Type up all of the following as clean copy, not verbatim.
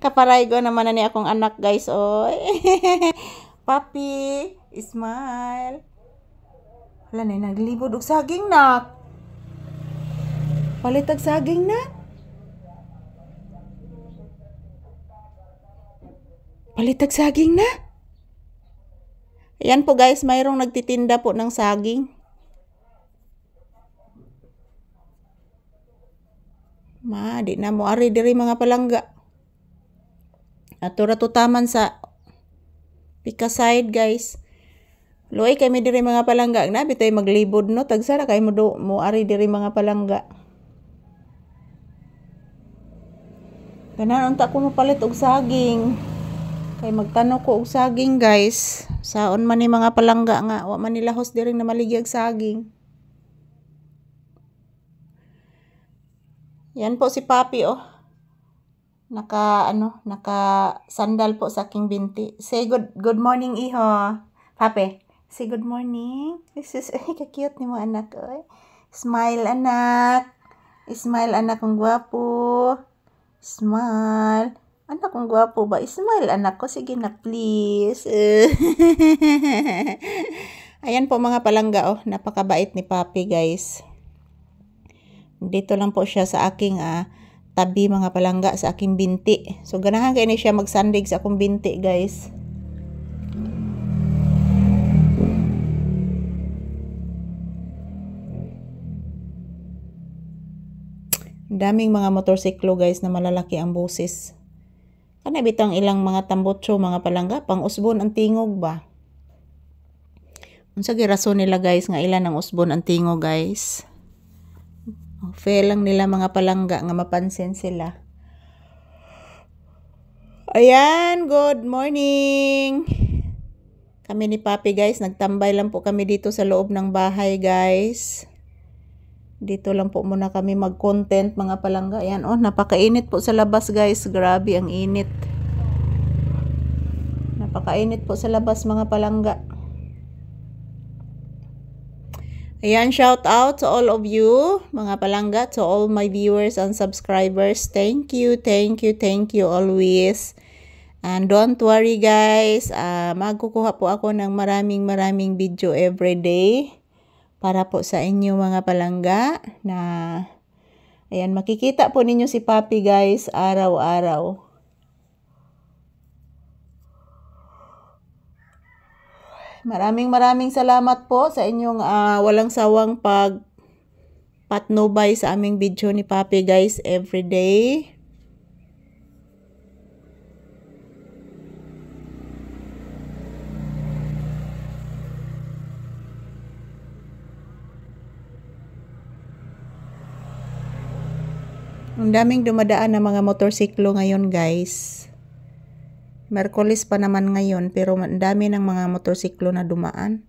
Kaparaygo naman na ni akong anak, guys, oy. Papi, smile. Wala na, naglibod og saging, nak. Palitag saging, nak. Palitag saging, na. Ayan po, guys, mayroong nagtitinda po ng saging. Di na mo ari diri mga palangga. Atura tutaman sa pika side, guys. Luoy kami diri mga palangga na bitoy maglibod no tagsara kay mo ari diri mga palangga. Ganan unta ko mapalit og saging. Kay magtano ko og saging, guys. Saon man ni mga palangga nga wa man nila hos diri na maligya og saging. Yan po si Papi, oh. Naka sandal po sa aking binti. Say good morning, iho. Papi, say good morning. This is cute ni mo, anak, oy. Smile, anak. Smile, anak, kong gwapo. Smile. Anak, kong gwapo ba? Smile, anak ko. Sige na, please. Ayan po mga palangga, oh. Napakabait ni Papi, guys. Dito lang po siya sa aking tabi mga palangga, sa aking binti. So ganahan kayo ni siya magsandig sa akong binti, guys. Daming mga motorsiklo, guys, na malalaki ang boses. Kana bitang ilang mga tambotso mga palangga, pang usbon ang tingog ba? Unsa gi rason nila, guys, nga ilan ang usbon ang tingog, guys? Fail lang nila mga palangga nga mapansin sila. Ayan, good morning. Kami ni Papi, guys, nagtambay lang po kami dito sa loob ng bahay, guys. Dito lang po muna kami mag-content mga palangga. Ayan, oh, napakainit po sa labas, guys. Grabe ang init. Napakainit po sa labas mga palangga. Ayan, shout out to all of you, mga palangga, to all my viewers and subscribers. Thank you always. And don't worry, guys, magkukuha po ako ng maraming video every day para po sa inyo mga palangga na ayan, makikita po ninyo si Papi, guys, araw-araw. Maraming salamat po sa inyong walang sawang patnubay sa aming video ni Papi, guys, every day. Ang daming dumadaan na mga motorsiklo ngayon, guys. Merkulis pa naman ngayon, pero ang dami ng mga motorsiklo na dumaan.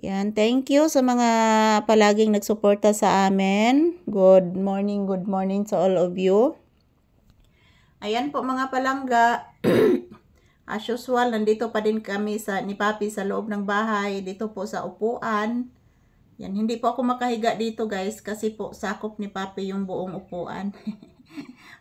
Yan, thank you sa mga palaging nagsuporta sa amin. Good morning to all of you. Ayan po mga palangga. As usual, nandito pa din kami ni Papi sa loob ng bahay. Dito po sa upuan. Yan, hindi po ako makahiga dito, guys, kasi po sakop ni Papi yung buong upuan.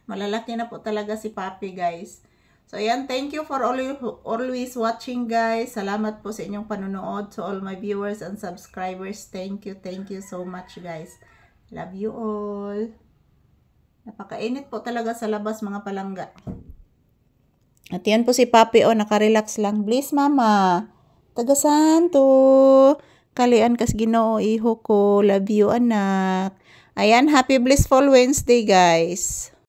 Malalaki na po talaga si Papi, guys. So, ayan, thank you for always watching, guys. Salamat po sa inyong panonood, to all my viewers and subscribers. Thank you so much, guys. Love you all. Napakainit po talaga sa labas, mga palangga. At yan po si Papi, oh, nakarelax lang. Please, mama. Taga-santo. Kalian kas Ginoo, iho ko. Love you, anak. Ayan, happy blissful Wednesday, guys.